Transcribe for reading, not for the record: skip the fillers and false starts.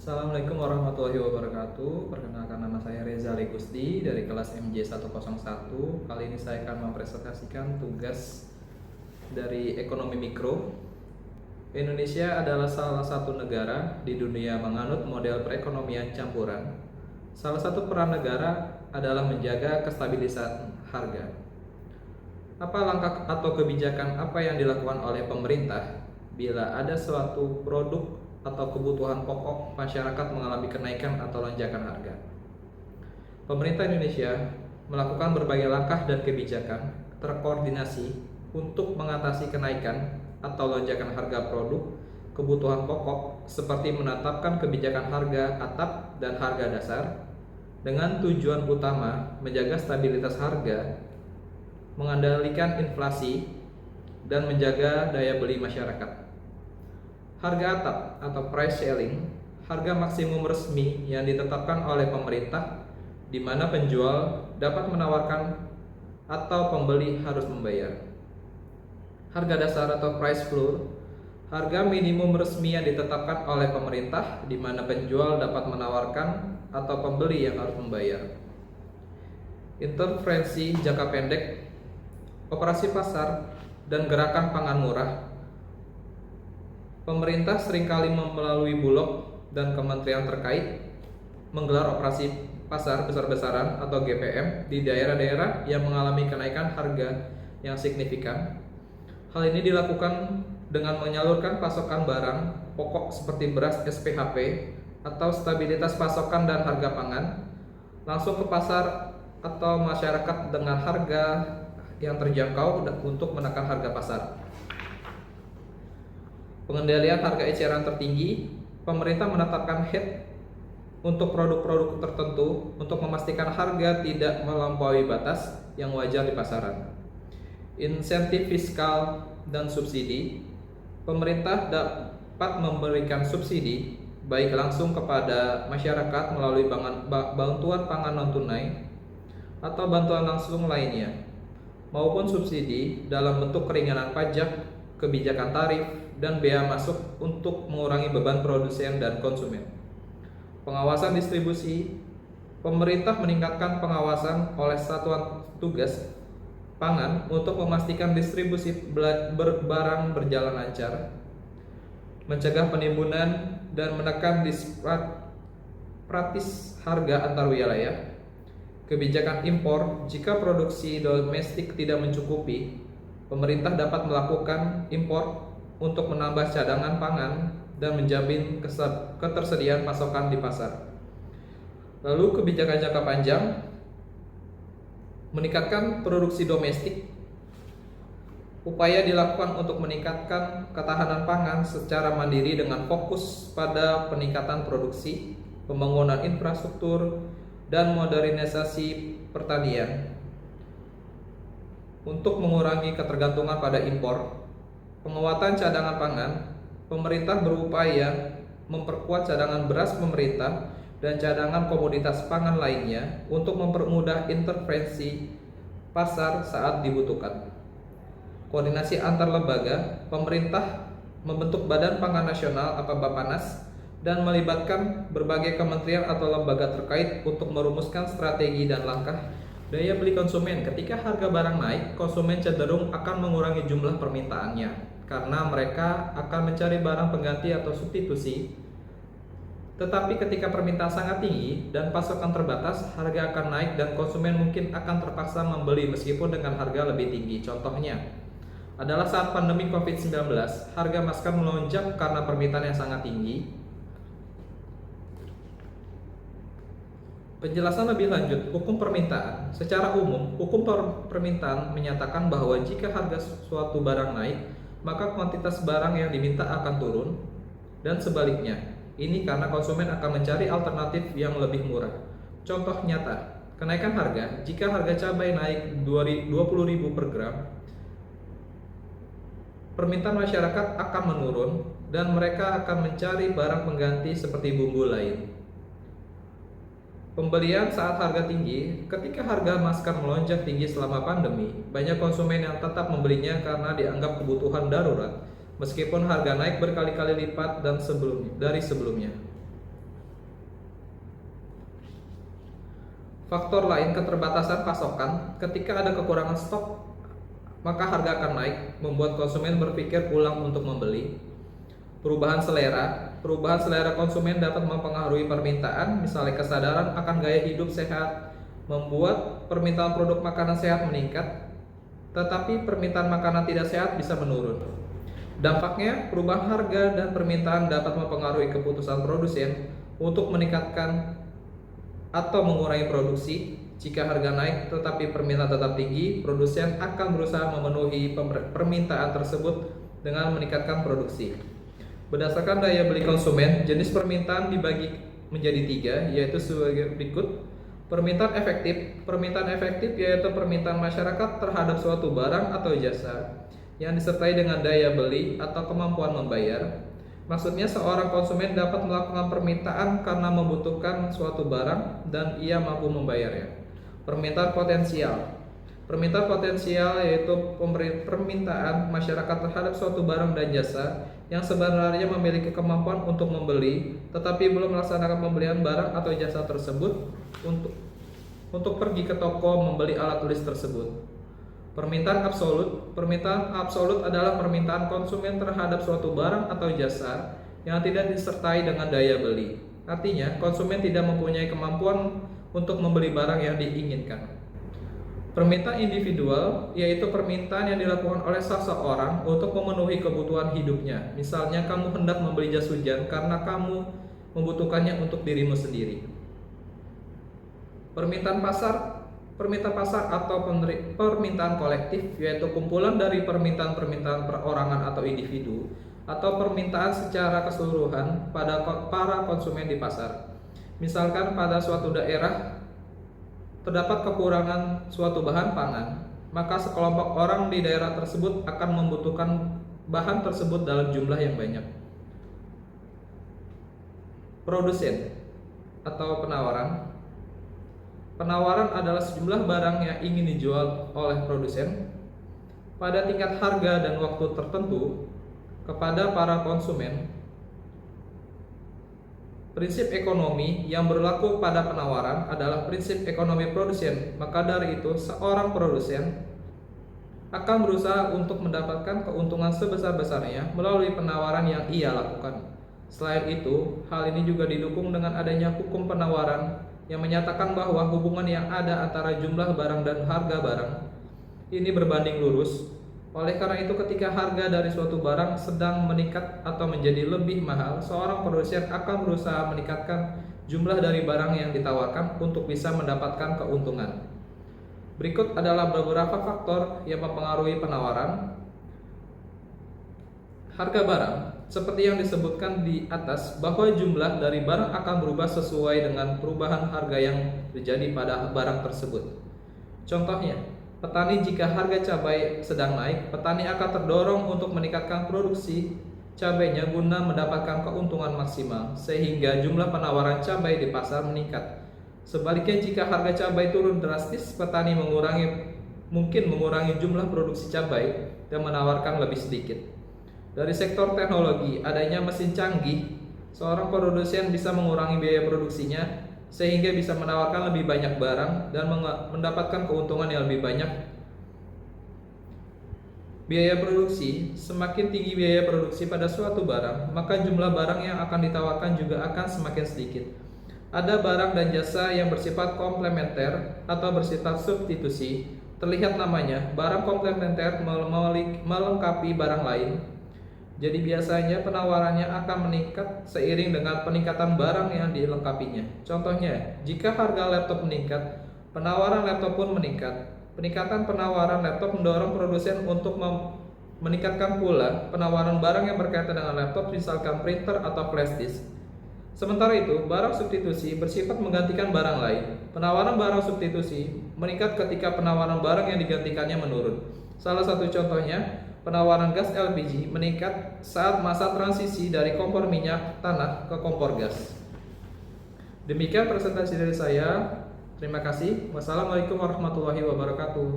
Assalamualaikum warahmatullahi wabarakatuh. Perkenalkan, nama saya Reza Legusdi dari kelas MJ101. Kali ini saya akan mempresentasikan tugas dari ekonomi mikro. Indonesia adalah salah satu negara di dunia menganut model perekonomian campuran. Salah satu peran negara adalah menjaga kestabilisan harga. Apa langkah atau kebijakan apa yang dilakukan oleh pemerintah bila ada suatu produk atau kebutuhan pokok masyarakat mengalami kenaikan atau lonjakan harga? Pemerintah Indonesia melakukan berbagai langkah dan kebijakan terkoordinasi untuk mengatasi kenaikan atau lonjakan harga produk kebutuhan pokok, seperti menetapkan kebijakan harga atap dan harga dasar dengan tujuan utama menjaga stabilitas harga, mengendalikan inflasi, dan menjaga daya beli masyarakat. Harga atap atau price ceiling, harga maksimum resmi yang ditetapkan oleh pemerintah di mana penjual dapat menawarkan atau pembeli harus membayar. Harga dasar atau price floor, harga minimum resmi yang ditetapkan oleh pemerintah di mana penjual dapat menawarkan atau pembeli yang harus membayar. Intervensi jangka pendek, operasi pasar, dan gerakan pangan murah. Pemerintah seringkali melalui Bulog dan kementerian terkait menggelar operasi pasar besar-besaran atau GPM di daerah-daerah yang mengalami kenaikan harga yang signifikan. Hal ini dilakukan dengan menyalurkan pasokan barang pokok seperti beras SPHP atau stabilitas pasokan dan harga pangan langsung ke pasar atau masyarakat dengan harga yang terjangkau untuk menekan harga pasar. Pengendalian harga eceran tertinggi, pemerintah menetapkan head untuk produk-produk tertentu untuk memastikan harga tidak melampaui batas yang wajar di pasaran. Insentif fiskal dan subsidi, pemerintah dapat memberikan subsidi baik langsung kepada masyarakat melalui bantuan pangan non-tunai atau bantuan langsung lainnya, maupun subsidi dalam bentuk keringanan pajak, kebijakan tarif, dan bea masuk untuk mengurangi beban produsen dan konsumen. Pengawasan distribusi, pemerintah meningkatkan pengawasan oleh satuan tugas pangan untuk memastikan distribusi barang berjalan lancar, mencegah penimbunan, dan menekan disparitas harga antar wilayah. Kebijakan impor, jika produksi domestik tidak mencukupi, pemerintah dapat melakukan impor untuk menambah cadangan pangan dan menjamin ketersediaan pasokan di pasar. Lalu kebijakan jangka panjang, meningkatkan produksi domestik. Upaya dilakukan untuk meningkatkan ketahanan pangan secara mandiri dengan fokus pada peningkatan produksi, pembangunan infrastruktur, dan modernisasi pertanian untuk mengurangi ketergantungan pada impor. Penguatan cadangan pangan, pemerintah berupaya memperkuat cadangan beras pemerintah dan cadangan komoditas pangan lainnya untuk mempermudah intervensi pasar saat dibutuhkan. Koordinasi antar lembaga, pemerintah membentuk Badan Pangan Nasional atau Bappenas dan melibatkan berbagai kementerian atau lembaga terkait untuk merumuskan strategi dan langkah daya beli konsumen. Ketika harga barang naik, konsumen cenderung akan mengurangi jumlah permintaannya karena mereka akan mencari barang pengganti atau substitusi. Tetapi ketika permintaan sangat tinggi dan pasokan terbatas, harga akan naik dan konsumen mungkin akan terpaksa membeli meskipun dengan harga lebih tinggi. Contohnya adalah saat pandemi COVID-19, harga masker melonjak karena permintaan yang sangat tinggi. Penjelasan lebih lanjut, hukum permintaan. Secara umum, hukum permintaan menyatakan bahwa jika harga suatu barang naik, maka kuantitas barang yang diminta akan turun, dan sebaliknya. Ini karena konsumen akan mencari alternatif yang lebih murah. Contoh nyata, kenaikan harga. Jika harga cabai naik 20.000 per gram, permintaan masyarakat akan menurun dan mereka akan mencari barang pengganti seperti bumbu lain. Pembelian saat harga tinggi. Ketika harga masker melonjak tinggi selama pandemi, banyak konsumen yang tetap membelinya karena dianggap kebutuhan darurat, meskipun harga naik berkali-kali lipat dari sebelumnya. Faktor lain keterbatasan pasokan. Ketika ada kekurangan stok, maka harga akan naik, membuat konsumen berpikir ulang untuk membeli. Perubahan selera konsumen dapat mempengaruhi permintaan, misalnya kesadaran akan gaya hidup sehat membuat permintaan produk makanan sehat meningkat, tetapi permintaan makanan tidak sehat bisa menurun. Dampaknya, perubahan harga dan permintaan dapat mempengaruhi keputusan produsen untuk meningkatkan atau mengurangi produksi. Jika harga naik tetapi permintaan tetap tinggi, produsen akan berusaha memenuhi permintaan tersebut dengan meningkatkan produksi. Berdasarkan daya beli konsumen, jenis permintaan dibagi menjadi 3, yaitu sebagai berikut. Permintaan efektif yaitu permintaan masyarakat terhadap suatu barang atau jasa yang disertai dengan daya beli atau kemampuan membayar. Maksudnya seorang konsumen dapat melakukan permintaan karena membutuhkan suatu barang dan ia mampu membayarnya. Permintaan potensial yaitu permintaan masyarakat terhadap suatu barang dan jasa yang sebenarnya memiliki kemampuan untuk membeli tetapi belum melaksanakan pembelian barang atau jasa tersebut untuk pergi ke toko membeli alat tulis tersebut. Permintaan absolut adalah permintaan konsumen terhadap suatu barang atau jasa yang tidak disertai dengan daya beli. Artinya, konsumen tidak mempunyai kemampuan untuk membeli barang yang diinginkan. Permintaan individual yaitu permintaan yang dilakukan oleh seseorang untuk memenuhi kebutuhan hidupnya. Misalnya, kamu hendak membeli jas hujan karena kamu membutuhkannya untuk dirimu sendiri. Permintaan pasar atau permintaan kolektif yaitu kumpulan dari permintaan perorangan atau individu atau permintaan secara keseluruhan pada para konsumen di pasar. Misalkan pada suatu daerah terdapat kekurangan suatu bahan pangan, maka sekelompok orang di daerah tersebut akan membutuhkan bahan tersebut dalam jumlah yang banyak. Produsen atau penawaran. Penawaran adalah sejumlah barang yang ingin dijual oleh produsen pada tingkat harga dan waktu tertentu kepada para konsumen. Prinsip ekonomi yang berlaku pada penawaran adalah prinsip ekonomi produsen. Maka dari itu, seorang produsen akan berusaha untuk mendapatkan keuntungan sebesar-besarnya melalui penawaran yang ia lakukan. Selain itu, hal ini juga didukung dengan adanya hukum penawaran yang menyatakan bahwa hubungan yang ada antara jumlah barang dan harga barang ini berbanding lurus. Oleh karena itu, ketika harga dari suatu barang sedang meningkat atau menjadi lebih mahal, seorang produsen akan berusaha meningkatkan jumlah dari barang yang ditawarkan untuk bisa mendapatkan keuntungan. Berikut adalah beberapa faktor yang mempengaruhi penawaran. Harga barang, seperti yang disebutkan di atas, bahwa jumlah dari barang akan berubah sesuai dengan perubahan harga yang terjadi pada barang tersebut. Contohnya, petani jika harga cabai sedang naik, petani akan terdorong untuk meningkatkan produksi cabainya guna mendapatkan keuntungan maksimal, sehingga jumlah penawaran cabai di pasar meningkat. Sebaliknya, jika harga cabai turun drastis, petani mungkin mengurangi jumlah produksi cabai dan menawarkan lebih sedikit. Dari sektor teknologi, adanya mesin canggih, seorang produsen bisa mengurangi biaya produksinya sehingga bisa menawarkan lebih banyak barang dan mendapatkan keuntungan yang lebih banyak. Biaya produksi, semakin tinggi biaya produksi pada suatu barang, maka jumlah barang yang akan ditawarkan juga akan semakin sedikit. Ada barang dan jasa yang bersifat komplementer atau bersifat substitusi. Terlihat namanya, barang komplementer melengkapi barang lain. Jadi biasanya penawarannya akan meningkat seiring dengan peningkatan barang yang dilengkapinya. Contohnya, jika harga laptop meningkat, penawaran laptop pun meningkat. Peningkatan penawaran laptop mendorong produsen untuk meningkatkan pula penawaran barang yang berkaitan dengan laptop, misalkan printer atau flash disk. Sementara itu, barang substitusi bersifat menggantikan barang lain. Penawaran barang substitusi meningkat ketika penawaran barang yang digantikannya menurun. Salah satu contohnya, penawaran gas LPG meningkat saat masa transisi dari kompor minyak tanah ke kompor gas. Demikian presentasi dari saya. Terima kasih. Wassalamualaikum warahmatullahi wabarakatuh.